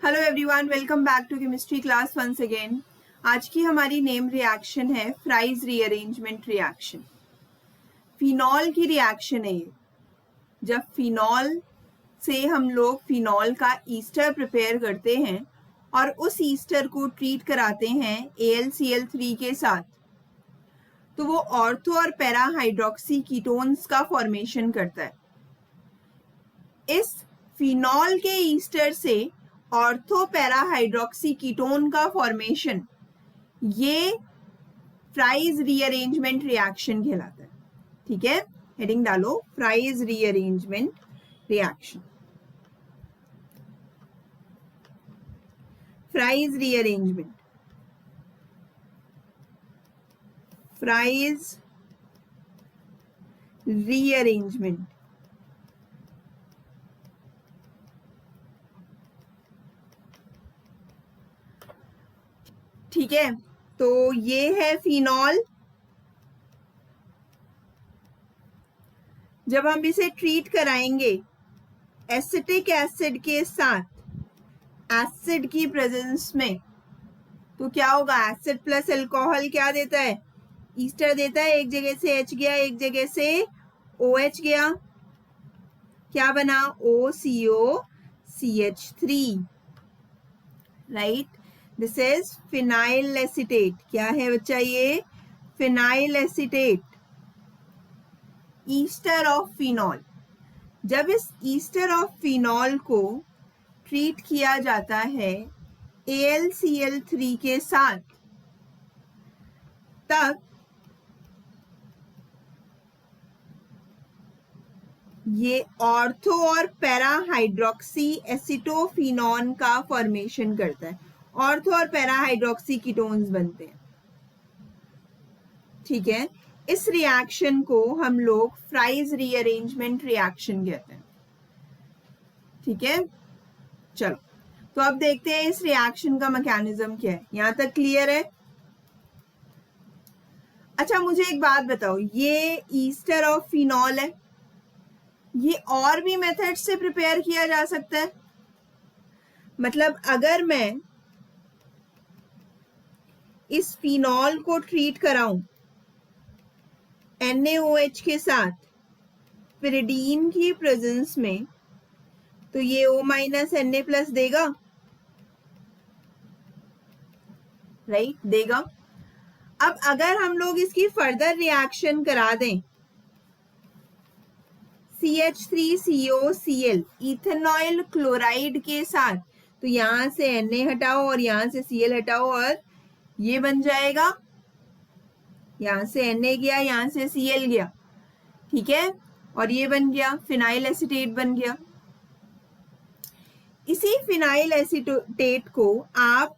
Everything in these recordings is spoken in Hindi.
Hello everyone, welcome back to chemistry class once again. आज की हमारी नेम रिएक्शन है फ्राइज रीअरेंजमेंट रिएक्शन। फिनॉल की रिएक्शन है ये। जब फिनॉल से हम लोग फिनॉल का ईस्टर प्रिपेयर करते हैं और उस ईस्टर को ट्रीट कराते हैं AlCl3 के साथ, तो वो ऑर्थो और पैरा हाइड्रोक्सी कीटोन्स का फॉर्मेशन करता है। इस फिनॉल के ईस्टर से ऑर्थो पैरा हाइड्रोक्सी कीटोन का फॉर्मेशन, ये फ्राइज रीअरेंजमेंट रिएक्शन कहलाता है। ठीक है, हेडिंग डालो fries rearrangement reaction. Fries rearrangement, fries rearrangement. ठीक है, तो ये है फिनॉल। जब हम इसे ट्रीट कराएंगे एसिटिक एसिड के साथ, एसिड की प्रेजेंस में, तो क्या होगा? एसिड प्लस अल्कोहल क्या देता है? ईस्टर देता है। एक जगह से H गया, एक जगह से OH गया, क्या बना? OCO-CH3, right. This is phenyl acetate. क्या है बच्चा ये? Phenyl acetate, ester of phenol. जब इस ईस्टर ऑफ फिनॉल को ट्रीट किया जाता है AlCl3 के साथ, तब ये ऑर्थो और पैरा हाइड्रोक्सी एसिटोफिनॉन का फॉर्मेशन करता है। ऑर्थो और पैरा हाइड्रोक्सी कीटोन्स बनते हैं। ठीक है, इस रिएक्शन को हम लोग फ्राइज रीअरेंजमेंट रिएक्शन कहते हैं। ठीक है, चलो तो अब देखते हैं इस रिएक्शन का मैकेनिज्म क्या है। यहां तक क्लियर है? अच्छा, मुझे एक बात बताओ, ये ईस्टर ऑफ फिनॉल है, ये और भी मेथड से प्रिपेयर किया जा सकता है? मतलब अगर मैं इस फिनॉल को ट्रीट कराऊं NaOH के साथ पिरिडीन की प्रेजेंस में, तो ये O- Na+ देगा, राइट, देगा। अब अगर हम लोग इसकी फर्दर रिएक्शन करा दें CH3COCl इथेनॉइल क्लोराइड के साथ, तो यहां से Na हटाओ और यहां से Cl हटाओ और ये बन जाएगा, यहां से Na गया, यहां से Cl गया, ठीक है, और ये बन गया फिनाइल एसीटेट बन गया। इसी फिनाइल एसीटेट को आप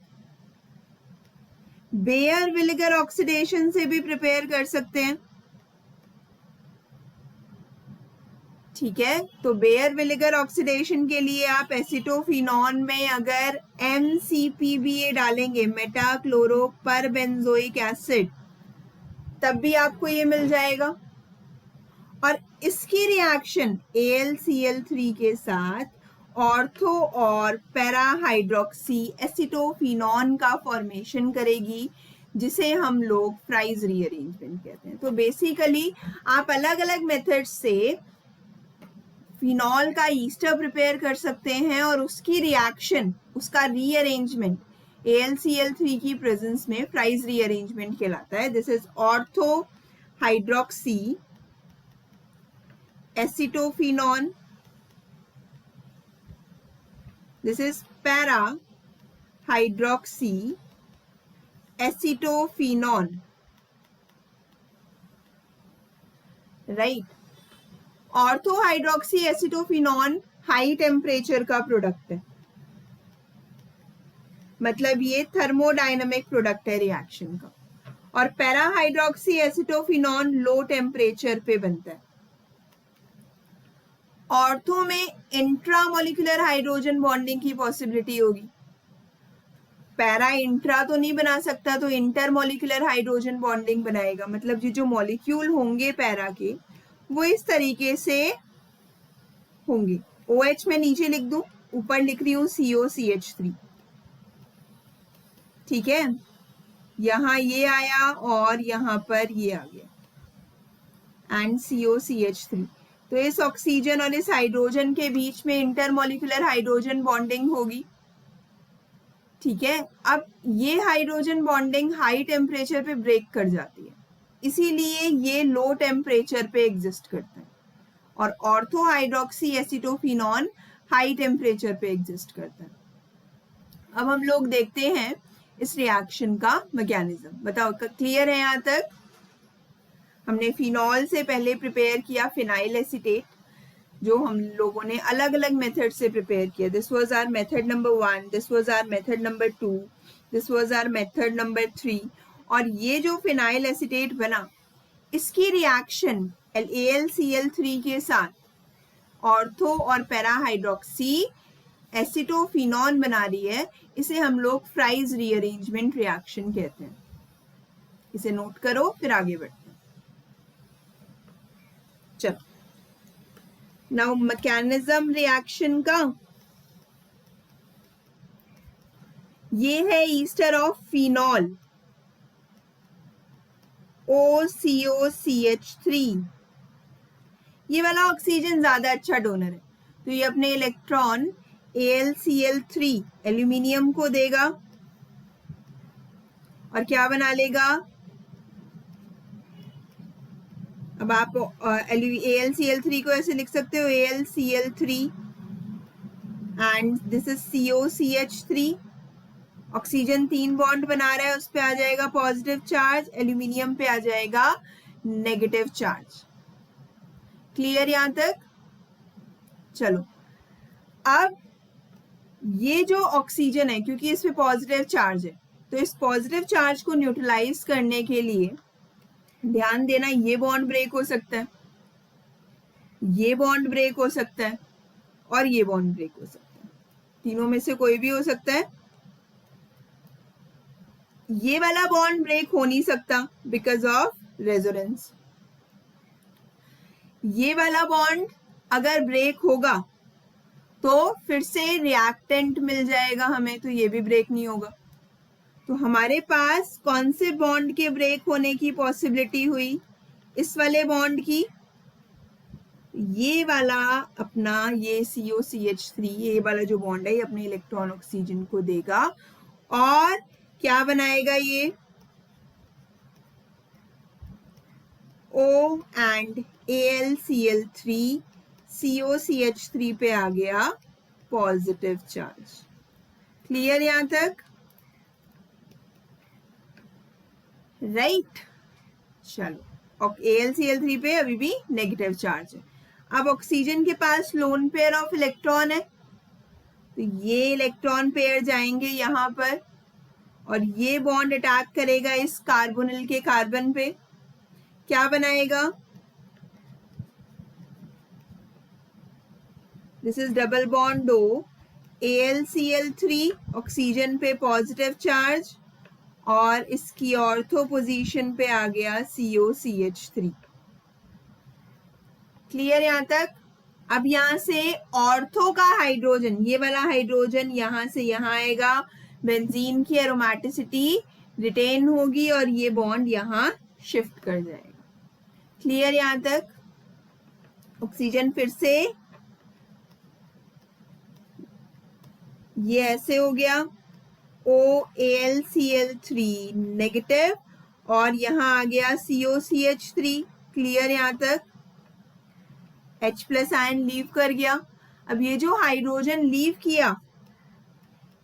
बेयर विनेगर ऑक्सीडेशन से भी प्रिपेयर कर सकते हैं। ठीक है, तो बेयर विनेगर ऑक्सीडेशन के लिए आप एसिटोफिनॉन में अगर MCPBA डालेंगे, मेटा क्लोरो पर बेंजोइक एसिड, तब भी आपको ये मिल जाएगा। और इसकी रिएक्शन AlCl3 के साथ ऑर्थो और पैरा हाइड्रोक्सी एसिटोफिनॉन का फॉर्मेशन करेगी, जिसे हम लोग फ्राइज रीअरेंजमेंट कहते हैं। तो बेसिकली आप अलग अलग मेथड से फिनॉल का ईस्टर प्रिपेयर कर सकते हैं और उसकी रिएक्शन, उसका रीअरेंजमेंट AlCl3 की प्रेजेंस में फ्राइज रीअरेंजमेंट कहलाता है। This is ortho hydroxy acetophenone, this is para hydroxy acetophenone, right। Ortho hydroxy acetophenone high temperature का प्रोडक्ट है, मतलब ये थर्मोडायनामिक प्रोडक्ट है रिएक्शन का। और para hydroxy acetophenone low temperature पे बनता है। ऑर्थो में इंट्रामोलिकुलर हाइड्रोजन बॉन्डिंग की पॉसिबिलिटी होगी, पैरा इंट्रा तो नहीं बना सकता, तो इंटरमोलिकुलर हाइड्रोजन बॉन्डिंग बनाएगा। मतलब ये जो मॉलिक्यूल होंगे पैरा के, वो इस तरीके से होंगे। OH में नीचे लिख दूं, ऊपर लिख रही हूँ COCH3, ठीक है, यहाँ ये आया और यहाँ पर ये आ गया एंड COCH3। तो इस ऑक्सीजन और इस हाइड्रोजन के बीच में इंटरमॉलिक्यूलर हाइड्रोजन बॉन्डिंग होगी, ठीक है। अब ये हाइड्रोजन बॉन्डिंग हाई टेम्परेचर पे ब्रेक कर जाती है, इसीलिए ये लो टेम्परेचर पे एग्जिस्ट करता है, और ortho hydroxy acetophenone high temperature पे एग्जिस्ट करता है। अब हम लोग देखते हैं इस रिएक्शन का मैकेनिज्म। बताओ, क्लियर है यहाँ तक? हमने फिनॉल से पहले प्रिपेयर किया फिनाइल एसीटेट, जो हम लोगों ने अलग अलग मेथड से प्रिपेयर किया। This was our method number 1, this was our method number 2, this was our method number 3। और ये जो फिनाइल एसीटेट बना, इसकी रिएक्शन AlCl3 के साथ ऑर्थो और पैरा हाइड्रोक्सी एसिटोफिनॉन बना रही है। इसे हम लोग फ्राइज रीअरेंजमेंट रिएक्शन कहते हैं। इसे नोट करो, फिर आगे बढ़ते हैं। चलो, नाउ मैकेनिज्म रिएक्शन का, ये है ईस्टर ऑफ फिनॉल OCOCH3। ये वाला ऑक्सीजन ज्यादा अच्छा डोनर है, तो ये अपने इलेक्ट्रॉन AlCl3 एल्यूमिनियम को देगा और क्या बना लेगा। अब आप AlCl3 को ऐसे लिख सकते हो, AlCl3 and this is COCH3। Oxygen 3 bond बना रहा है, उस पे आ जाएगा पॉजिटिव चार्ज, एल्यूमिनियम पे आ जाएगा नेगेटिव चार्ज। क्लियर यहां तक? चलो, अब ये जो ऑक्सीजन है, क्योंकि इस पे पॉजिटिव चार्ज है, तो इस पॉजिटिव चार्ज को न्यूट्रलाइज करने के लिए ध्यान देना, ये बॉन्ड ब्रेक हो सकता है, ये बॉन्ड ब्रेक हो सकता है, और ये बॉन्ड ब्रेक हो सकता है। तीनों में से कोई भी हो सकता है। ये वाला बॉन्ड ब्रेक हो नहीं सकता बिकॉज ऑफ रेजोनेंस। ये वाला बॉन्ड अगर ब्रेक होगा तो फिर से रिएक्टेंट मिल जाएगा हमें, तो ये भी ब्रेक नहीं होगा। तो हमारे पास कौन से बॉन्ड के ब्रेक होने की पॉसिबिलिटी हुई? इस वाले बॉन्ड की। ये वाला अपना, ये COCH3, ये वाला जो बॉन्ड है, ये अपने इलेक्ट्रॉन ऑक्सीजन को देगा और क्या बनाएगा, ये O एंड AlCl3 COCH3 पे आ गया पॉजिटिव चार्ज। क्लियर यहां तक? राइट। चलो, AlCl3 पे अभी भी नेगेटिव चार्ज है। अब ऑक्सीजन के पास लोन पेयर ऑफ इलेक्ट्रॉन है, तो ये इलेक्ट्रॉन पेयर जाएंगे यहां पर और ये बॉन्ड अटैक करेगा इस कार्बोनिल के कार्बन पे। क्या बनाएगा? This is double bond O, AlCl3, oxygen पे पॉजिटिव चार्ज, और इसकी ऑर्थो पोजीशन पे आ गया COCH3। क्लियर यहां तक? अब यहां से ऑर्थो का हाइड्रोजन, ये वाला हाइड्रोजन यहां से यहां आएगा, बेंजीन की एरोमेटिसिटी रिटेन होगी और ये बॉन्ड यहां शिफ्ट कर जाएगा। क्लियर यहां तक? ऑक्सीजन फिर से ये ऐसे हो गया, OAlCl3 नेगेटिव और यहां आ गया COCH3। क्लियर यहां तक? H प्लस आयन लीव कर गया। अब ये जो हाइड्रोजन लीव किया,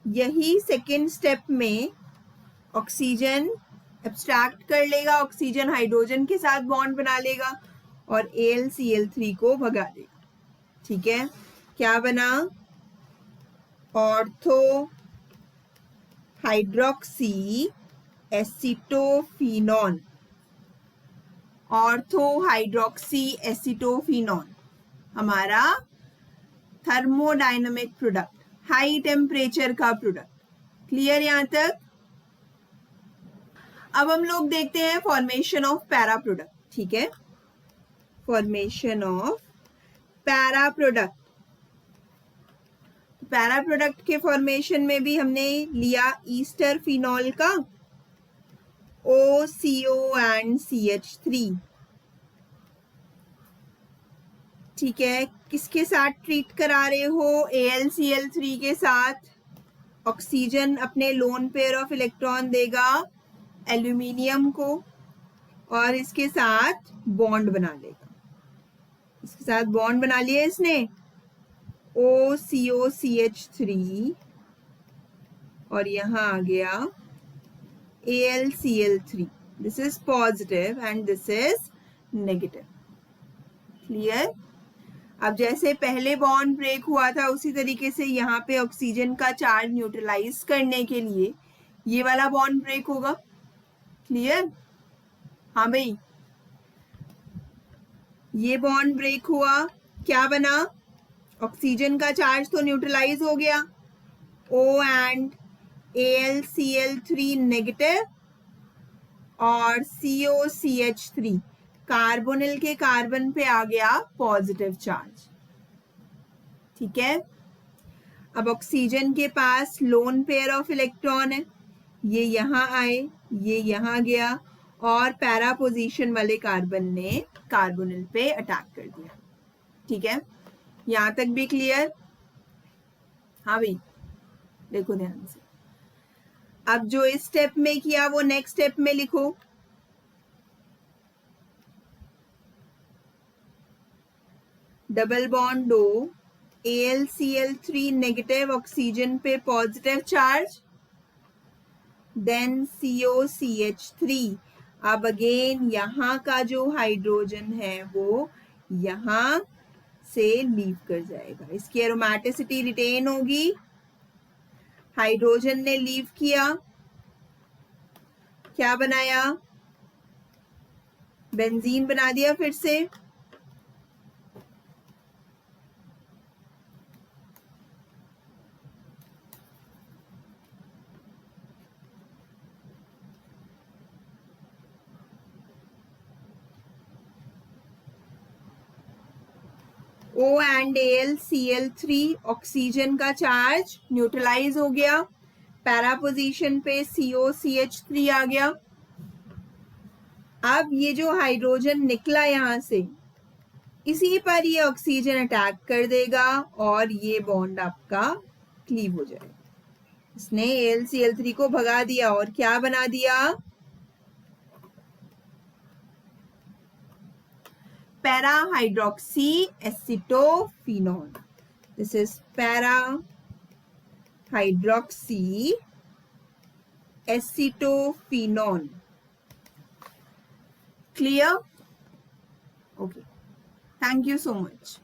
यही सेकेंड स्टेप में ऑक्सीजन एब्स्ट्रैक्ट कर लेगा, ऑक्सीजन हाइड्रोजन के साथ बॉन्ड बना लेगा और AlCl3 को भगा देगा। ठीक है, क्या बना? Ortho hydroxy acetophenone, ortho hydroxy acetophenone हमारा थर्मोडायनामिक प्रोडक्ट, हाई टेम्परेचर का प्रोडक्ट। क्लियर यहां तक? अब हम लोग देखते हैं फॉर्मेशन ऑफ पैरा प्रोडक्ट। ठीक है, formation of para product. Para product के फॉर्मेशन में भी हमने लिया ईस्टर फिनॉल का OCO एंड CH3। ठीक है, किसके साथ ट्रीट करा रहे हो? AlCl3 के साथ। ऑक्सीजन अपने लोन पेयर ऑफ इलेक्ट्रॉन देगा एल्यूमिनियम को और इसके साथ बॉन्ड बना लेगा। इसके साथ बॉन्ड बना लिया इसने OCOCH3 और यहाँ आ गया AlCl3। This is positive and this is negative. Clear? अब जैसे पहले बॉन्ड ब्रेक हुआ था उसी तरीके से यहाँ पे ऑक्सीजन का चार्ज न्यूट्रलाइज करने के लिए ये वाला बॉन्ड ब्रेक होगा। क्लियर? हाँ भाई, ये बॉन्ड ब्रेक हुआ, क्या बना? ऑक्सीजन का चार्ज तो न्यूट्रलाइज हो गया, O एंड AlCl3 नेगेटिव और COCH3 कार्बोनिल के कार्बन पे आ गया पॉजिटिव चार्ज। ठीक है, अब ऑक्सीजन के पास लोन पेयर ऑफ इलेक्ट्रॉन है, ये यहाँ आए, ये यहाँ गया और पैरा पोजीशन वाले कार्बन ने कार्बोनिल पे अटैक कर दिया। ठीक है, यहाँ तक भी क्लियर? हाँ भाई, देखो ध्यान से। अब जो इस स्टेप में किया वो नेक्स्ट स्टेप में लिखो। डबल बॉन्ड दो, AlCl3 नेगेटिव, ऑक्सीजन पे पॉजिटिव चार्ज, देन COCH3। अब अगेन यहाँ का जो हाइड्रोजन है वो यहाँ से लीव कर जाएगा, इसकी एरोमेटिसिटी रिटेन होगी। हाइड्रोजन ने लीव किया, क्या बनाया? बेंजीन बना दिया फिर से। O एंड AlCl3, ऑक्सीजन का चार्ज न्यूट्रलाइज हो गया, पैरा पोजीशन पे COCH3 आ गया। अब ये जो हाइड्रोजन निकला यहां से, इसी पर ये ऑक्सीजन अटैक कर देगा और ये बॉन्ड आपका क्लीव हो जाएगा। इसने AlCl3 को भगा दिया और क्या बना दिया? Para hydroxy acetophenol. This is para hydroxy acetophenol. Clear? Okay, thank you so much.